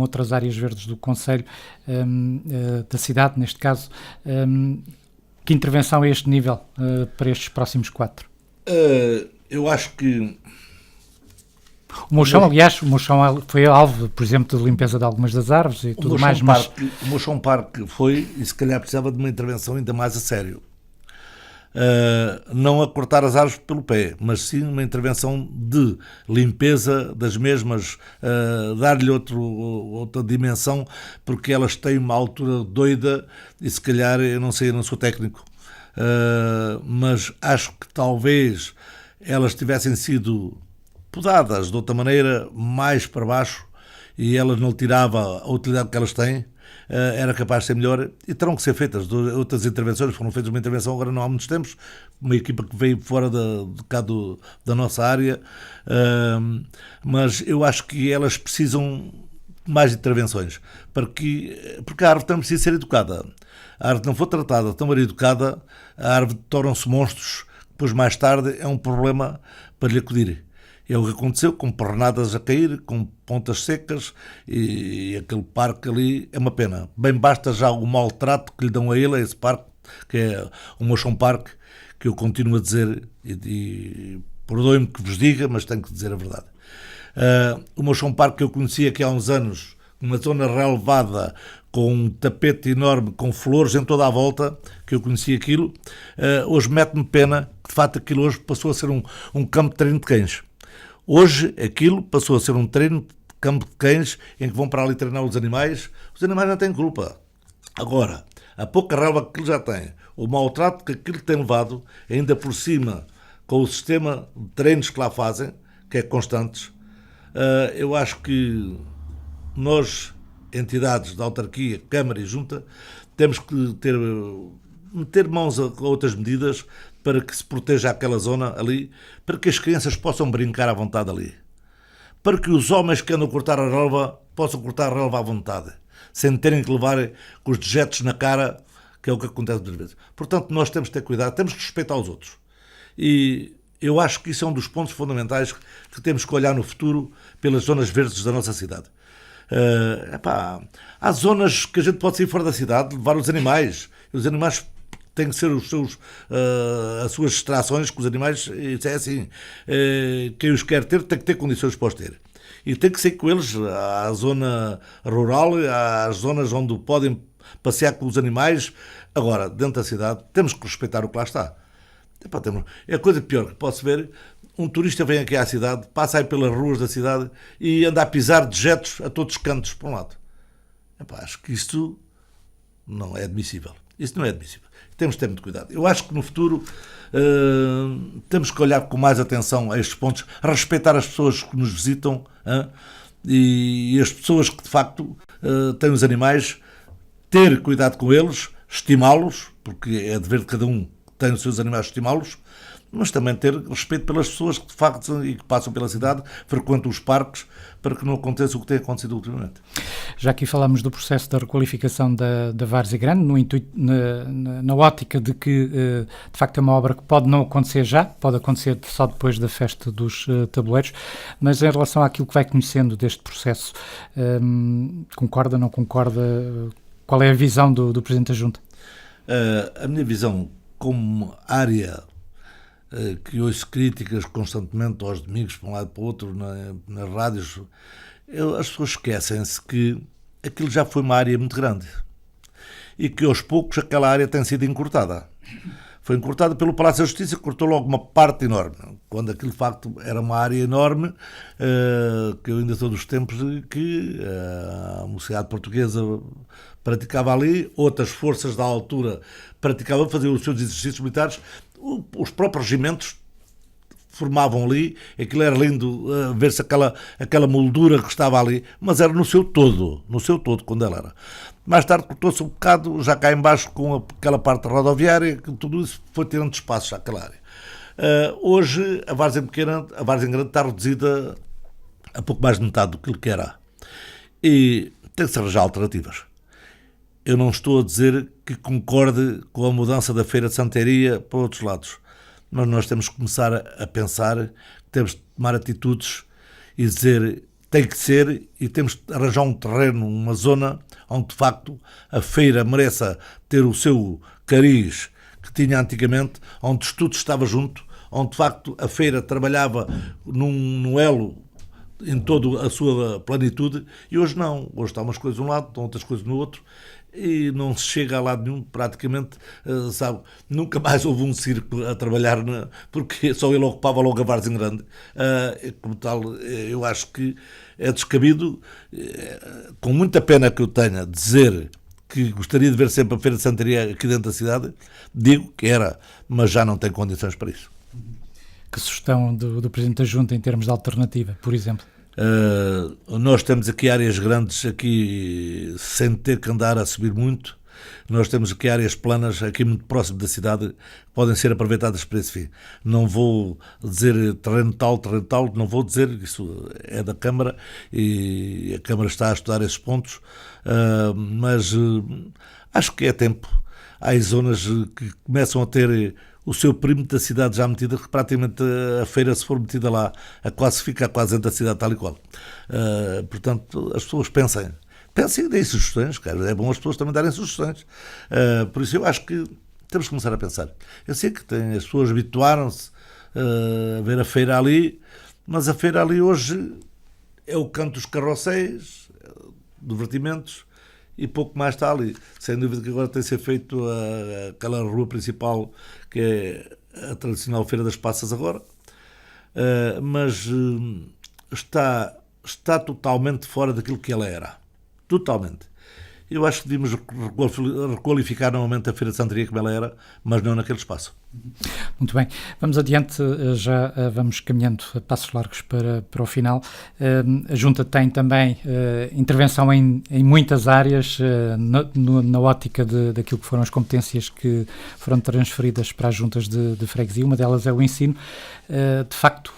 outras áreas verdes do concelho, da cidade, neste caso. Que intervenção a este nível para estes próximos 4? Eu acho que... O Mochão foi alvo, por exemplo, de limpeza de algumas das árvores e tudo mais. O Mochão Parque foi, e se calhar precisava de uma intervenção ainda mais a sério. Não a cortar as árvores pelo pé, mas sim uma intervenção de limpeza das mesmas, dar-lhe outra dimensão, porque elas têm uma altura doida e se calhar, eu não sou técnico, mas acho que talvez elas tivessem sido podadas de outra maneira, mais para baixo, e elas não tirava a utilidade que elas têm. Era capaz de ser melhor e terão que ser feitas outras intervenções. Foram feitas uma intervenção agora não há muitos tempos, uma equipa que veio fora da nossa área, mas eu acho que elas precisam de mais intervenções, porque a árvore também precisa ser educada. A árvore não for tratada tão bem educada, a árvore torna-se monstros, depois mais tarde é um problema para lhe acudir. É o que aconteceu, com pernadas a cair, com pontas secas, e aquele parque ali é uma pena. Bem basta já o maltrato que lhe dão a ele, a esse parque, que é o Mochão Parque, que eu continuo a dizer, e perdoem-me que vos diga, mas tenho que dizer a verdade. O Mochão Parque que eu conhecia aqui há uns anos, uma zona relevada, com um tapete enorme, com flores em toda a volta, que eu conhecia aquilo, hoje mete-me pena que de facto aquilo hoje passou a ser um campo de treino de cães. Hoje aquilo passou a ser um treino de campo de cães em que vão para ali treinar os animais não têm culpa. Agora, a pouca relva que aquilo já tem, o maltrato que aquilo tem levado, ainda por cima com o sistema de treinos que lá fazem, que é constantes, eu acho que nós, entidades da autarquia, Câmara e Junta, temos que meter mãos a outras medidas para que se proteja aquela zona ali, para que as crianças possam brincar à vontade ali. Para que os homens que andam a cortar a relva possam cortar a relva à vontade, sem terem que levar com os dejetos na cara, que é o que acontece muitas vezes. Portanto, nós temos que ter cuidado, temos que respeitar os outros. E eu acho que isso é um dos pontos fundamentais que temos que olhar no futuro pelas zonas verdes da nossa cidade. Há zonas que a gente pode sair fora da cidade, levar os animais. Os animais têm que ser as suas distrações com os animais. Isso é assim. Quem os quer ter tem que ter condições para os ter. E tem que ser com eles à zona rural, às zonas onde podem passear com os animais. Agora, dentro da cidade, temos que respeitar o que lá está. É a coisa pior que posso ver. Um turista vem aqui à cidade, passa aí pelas ruas da cidade e anda a pisar dejetos a todos os cantos, por um lado. Acho que isto não é admissível. Isso não é admissível. Temos de ter muito cuidado. Eu acho que no futuro temos que olhar com mais atenção a estes pontos, respeitar as pessoas que nos visitam e as pessoas que de facto têm os animais, ter cuidado com eles, estimá-los, porque é dever de cada um que tem os seus animais estimá-los, mas também ter respeito pelas pessoas que de facto e que passam pela cidade, frequentam os parques, para que não aconteça o que tem acontecido ultimamente. Já aqui falámos do processo da requalificação da Várzea Grande, no intuito, na ótica de que de facto é uma obra que pode não acontecer já, pode acontecer só depois da festa dos tabuleiros, mas em relação àquilo que vai conhecendo deste processo, concorda, não concorda? Qual é a visão do Presidente da Junta? A minha visão, como área que ouço críticas constantemente aos domingos para um lado e para o outro nas rádios, as pessoas esquecem-se que aquilo já foi uma área muito grande e que aos poucos aquela área tem sido encurtada. Foi encurtada pelo Palácio da Justiça, que cortou logo uma parte enorme, quando aquilo de facto era uma área enorme, que eu ainda sou dos tempos que a mocidade portuguesa praticava ali, outras forças da altura praticavam, faziam os seus exercícios militares. Os próprios regimentos formavam ali, aquilo era lindo ver-se aquela moldura que estava ali, mas era no seu todo quando ela era. Mais tarde cortou-se um bocado, já cá em baixo com aquela parte rodoviária, que tudo isso foi tirando espaço àquela área. Hoje a Várzea Grande está reduzida a pouco mais de metade do que era. E tem que se arranjar alternativas. Eu não estou a dizer que concorde com a mudança da Feira de Santaria para outros lados, mas nós temos que começar a pensar, temos de tomar atitudes e dizer tem que ser, e temos de arranjar um terreno, uma zona onde de facto a feira mereça ter o seu cariz que tinha antigamente, onde tudo estava junto, onde de facto a feira trabalhava num elo em toda a sua plenitude, e hoje não. Hoje estão umas coisas de um lado, estão outras coisas no outro, e não se chega a lado nenhum, praticamente, sabe, nunca mais houve um circo a trabalhar, porque só ele ocupava logo a Várzea Grande. Como tal, eu acho que é descabido, com muita pena que eu tenha, dizer que gostaria de ver sempre a Feira de Santaria aqui dentro da cidade, digo que era, mas já não tem condições para isso. Que sugestão do Presidente da Junta em termos de alternativa, por exemplo? Nós temos aqui áreas grandes, aqui sem ter que andar a subir muito. Nós temos aqui áreas planas, aqui muito próximo da cidade, que podem ser aproveitadas para esse fim. Não vou dizer terreno tal, não vou dizer, isso é da Câmara e a Câmara está a estudar esses pontos, mas acho que é tempo. Há zonas que começam a ter o seu perímetro da cidade já metido, que praticamente a feira, se for metida lá, fica quase dentro da cidade tal e qual. Portanto, as pessoas pensem e deem sugestões, cara. É bom as pessoas também darem sugestões. Por isso eu acho que temos que começar a pensar. Eu sei que as pessoas habituaram-se a ver a feira ali, mas a feira ali hoje é o canto dos carrosséis, divertimentos, e pouco mais está ali. Sem dúvida que agora tem de ser feito aquela rua principal, que é a tradicional Feira das Passas agora, mas está totalmente fora daquilo que ela era. Totalmente. Eu acho que devíamos requalificar novamente a Feira de Santaria como ela era, mas não naquele espaço. Muito bem, vamos adiante, já vamos caminhando a passos largos para o final. A Junta tem também intervenção em muitas áreas, na ótica daquilo que foram as competências que foram transferidas para as juntas de freguesia, uma delas é o ensino. De facto,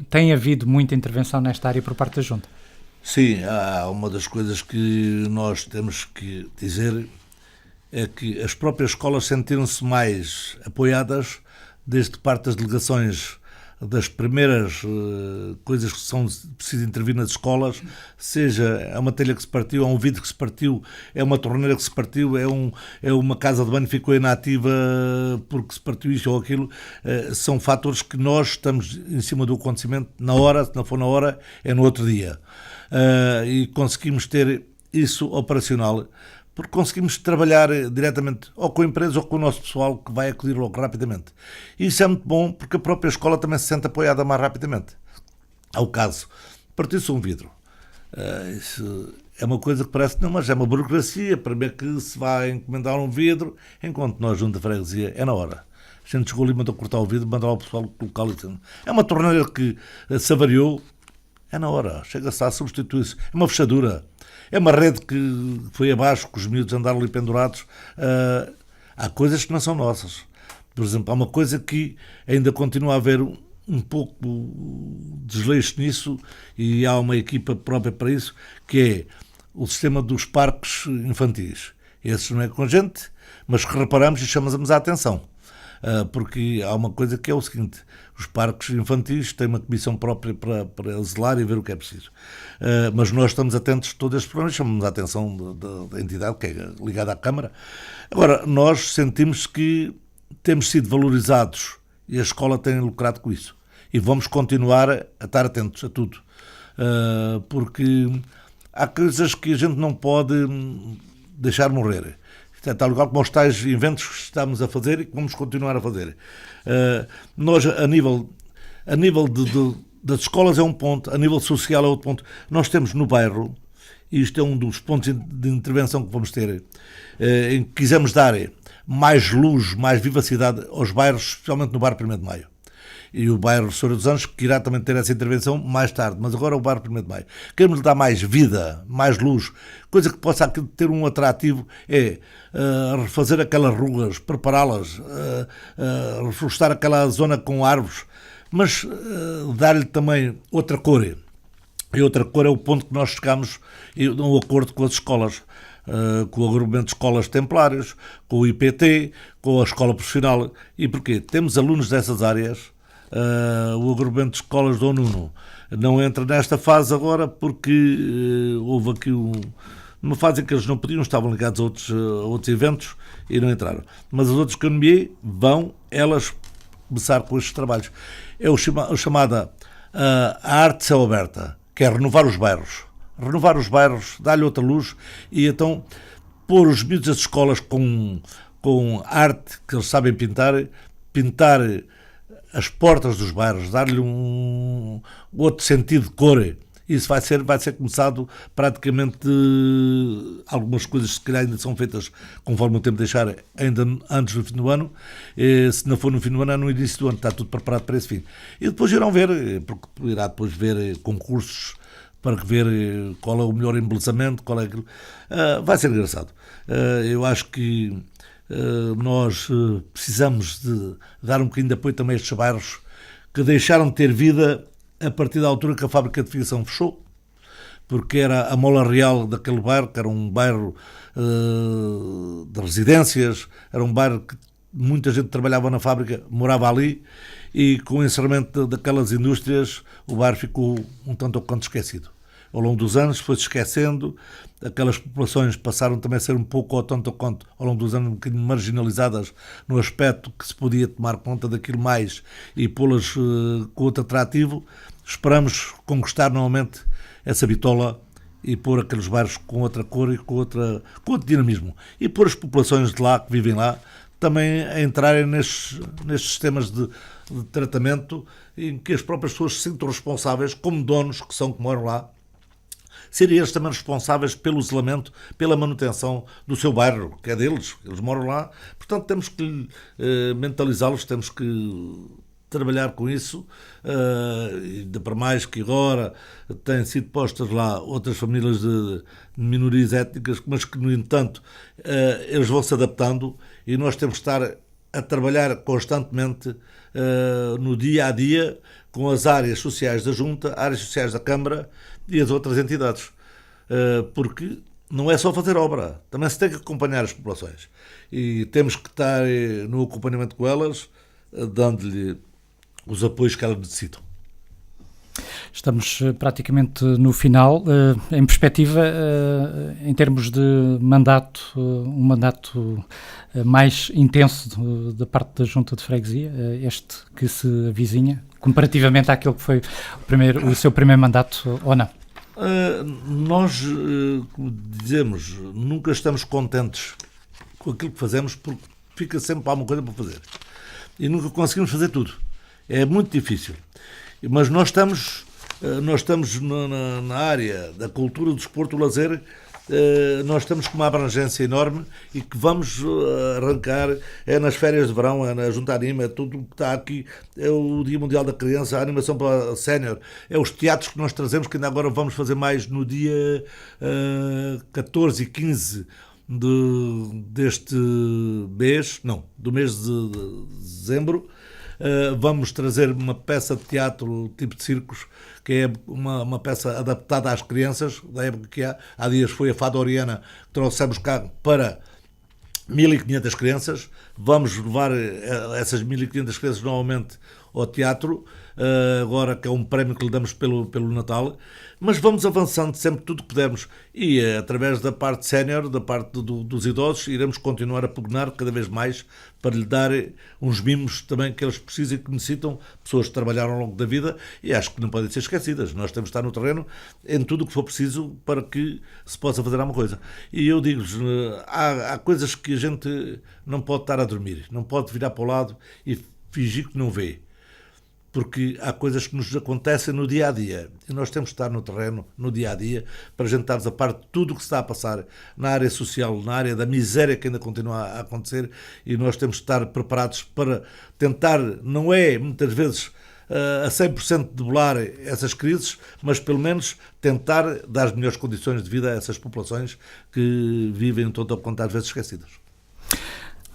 tem havido muita intervenção nesta área por parte da Junta? Sim, há uma das coisas que nós temos que dizer é que as próprias escolas sentiram-se mais apoiadas desde parte das delegações das primeiras coisas que são preciso intervir nas escolas, seja uma telha que se partiu, é um vidro que se partiu, é uma torneira que se partiu, é uma casa de banho que ficou inativa porque se partiu isto ou aquilo, são fatores que nós estamos em cima do acontecimento na hora, se não for na hora, é no outro dia. E conseguimos ter isso operacional, porque conseguimos trabalhar diretamente ou com a empresa ou com o nosso pessoal que vai acudir logo rapidamente. E isso é muito bom porque a própria escola também se sente apoiada mais rapidamente. Ao caso, partiu-se um vidro. Isso é uma coisa que parece, não, mas é uma burocracia para ver que se vai encomendar um vidro, enquanto nós, junto da freguesia, é na hora. A gente chegou ali, mandou cortar o vidro, mandou ao pessoal colocar ali. É uma torneira que se avariou, é na hora, chega-se lá, substitui-se. É uma fechadura. É uma rede que foi abaixo, que os miúdos andaram ali pendurados. Há coisas que não são nossas. Por exemplo, há uma coisa que ainda continua a haver um pouco desleixo nisso, e há uma equipa própria para isso, que é o sistema dos parques infantis. Esses não é com a gente, mas que reparamos e chamamos a atenção. Porque há uma coisa que é o seguinte: os parques infantis têm uma comissão própria para zelar e ver o que é preciso, mas nós estamos atentos a todos estes problemas, chamamos a atenção da entidade que é ligada à Câmara. Agora, nós sentimos que temos sido valorizados e a escola tem lucrado com isso, e vamos continuar a estar atentos a tudo, porque há coisas que a gente não pode deixar morrer. É tal lugar como os tais inventos que estamos a fazer e que vamos continuar a fazer. Nós, a nível das escolas é um ponto, a nível social é outro ponto. Nós temos no bairro, e isto é um dos pontos de intervenção que vamos ter, em que quisemos dar mais luz, mais vivacidade aos bairros, especialmente no bairro 1º de Maio. E o bairro Senhora dos Anjos, que irá também ter essa intervenção mais tarde, mas agora o bairro 1º de Maio. Queremos lhe dar mais vida, mais luz, coisa que possa ter um atrativo, é refazer aquelas ruas, prepará-las, reflorestar aquela zona com árvores, mas dar-lhe também outra cor. E outra cor é o ponto que nós chegamos no acordo com as escolas, com o agrupamento de escolas templárias, com o IPT, com a escola profissional. E porquê? Temos alunos dessas áreas. O agrupamento de escolas Dom Nuno não entra nesta fase agora porque houve aqui uma fase em que eles não podiam, estavam ligados a outros eventos e não entraram. Mas as outras que eu nomeei vão elas começar com estes trabalhos. É a chamada a arte céu aberta, que é renovar os bairros. Renovar os bairros, dar-lhe outra luz e então pôr os miúdos das escolas com arte que eles sabem pintar as portas dos bairros, dar-lhe um outro sentido de cor. Isso vai ser começado praticamente, algumas coisas se calhar ainda são feitas conforme o tempo deixar, ainda antes do fim do ano. Se não for no fim do ano, é no início do ano, está tudo preparado para esse fim. E depois irão ver, porque irá depois ver concursos para ver qual é o melhor embelezamento, qual é aquilo. Vai ser engraçado. Eu acho que nós precisamos de dar um bocadinho de apoio também a estes bairros que deixaram de ter vida a partir da altura que a fábrica de fiação fechou, porque era a mola real daquele bairro, que era um bairro de residências, era um bairro que muita gente trabalhava na fábrica, morava ali, e com o encerramento daquelas indústrias o bairro ficou um tanto ou quanto esquecido. Ao longo dos anos foi-se esquecendo, aquelas populações passaram também a ser um pouco ou tanto ou quanto, ao longo dos anos, um bocadinho marginalizadas no aspecto que se podia tomar conta daquilo mais e pô-las com outro atrativo. Esperamos conquistar novamente essa bitola e pôr aqueles bairros com outra cor e com outro dinamismo. E pôr as populações de lá, que vivem lá, também a entrarem nestes sistemas de tratamento em que as próprias pessoas se sintam responsáveis, como donos que são, que moram lá, serem eles também responsáveis pelo zelamento, pela manutenção do seu bairro, que é deles, eles moram lá. Portanto, temos que mentalizá-los, temos que trabalhar com isso, ainda para mais que agora têm sido postas lá outras famílias de minorias étnicas, mas que, no entanto, eles vão se adaptando e nós temos que estar a trabalhar constantemente no dia a dia com as áreas sociais da Junta, áreas sociais da Câmara e as outras entidades, porque não é só fazer obra, também se tem que acompanhar as populações e temos que estar no acompanhamento com elas, dando-lhe os apoios que elas necessitam. Estamos praticamente no final. Em perspectiva, em termos de mandato, um mandato mais intenso da parte da Junta de Freguesia, este que se avizinha, comparativamente àquele que foi o seu primeiro mandato, ou não? Nós, como dizemos, nunca estamos contentes com aquilo que fazemos porque fica sempre alguma coisa para fazer. E nunca conseguimos fazer tudo. É muito difícil. Mas nós estamos na área da cultura, do desporto, do lazer, nós estamos com uma abrangência enorme e que vamos arrancar, nas férias de verão, na Junta Anima, tudo o que está aqui, é o Dia Mundial da Criança, a animação para a sénior, é os teatros que nós trazemos, que ainda agora vamos fazer mais no dia 14 e 15 deste mês, não, do mês de dezembro. Vamos trazer uma peça de teatro tipo de circos, que é uma peça adaptada às crianças, da época que há dias foi a Fada Oriana, que trouxemos cá para 1.500 crianças. Vamos levar essas 1.500 crianças novamente ao teatro, agora que é um prémio que lhe damos pelo Natal, mas vamos avançando sempre tudo que pudermos e através da parte sénior, da parte dos idosos, iremos continuar a pugnar cada vez mais para lhe dar uns mimos também que eles precisam e que necessitam, pessoas que trabalharam ao longo da vida e acho que não podem ser esquecidas. Nós temos de estar no terreno em tudo o que for preciso para que se possa fazer alguma coisa. E eu digo-vos, há coisas que a gente não pode estar a dormir, não pode virar para o lado e fingir que não vê. Porque há coisas que nos acontecem no dia-a-dia e nós temos de estar no terreno, no dia-a-dia, para a gente estarmos a par de tudo o que se está a passar na área social, na área da miséria que ainda continua a acontecer e nós temos de estar preparados para tentar, não é muitas vezes a 100% debelar essas crises, mas pelo menos tentar dar as melhores condições de vida a essas populações que vivem tanto quanto às vezes esquecidas.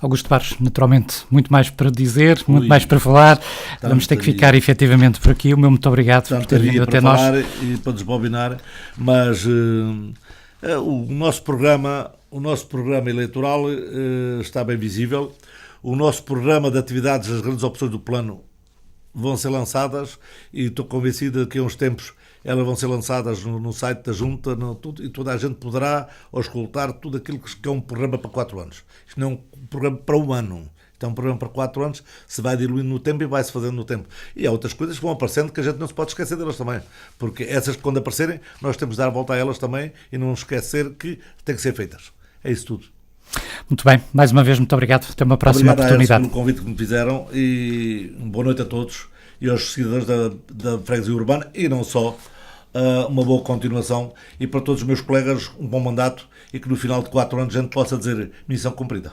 Augusto Barros, naturalmente, muito mais para dizer, muito mais para falar. Vamos ter que ficar efetivamente por aqui. O meu muito obrigado por ter vindo até nós. E para desbobinar, mas o nosso programa eleitoral está bem visível. O nosso programa de atividades, as grandes opções do plano vão ser lançadas e estou convencido que há uns tempos elas vão ser lançadas no site da Junta e toda a gente poderá auscultar tudo aquilo que é um programa para 4 anos. Isto não é um programa para um ano. Isto é um programa para 4 anos, se vai diluindo no tempo e vai-se fazendo no tempo. E há outras coisas que vão aparecendo que a gente não se pode esquecer delas também. Porque essas que quando aparecerem, nós temos de dar a volta a elas também e não esquecer que têm que ser feitas. É isso tudo. Muito bem, mais uma vez, muito obrigado. Até uma próxima oportunidade. Obrigado pelo convite que me fizeram e boa noite a todos e aos seguidores da Freguesia Urbana e não só. Uma boa continuação e para todos os meus colegas um bom mandato e que no final de 4 anos a gente possa dizer missão cumprida.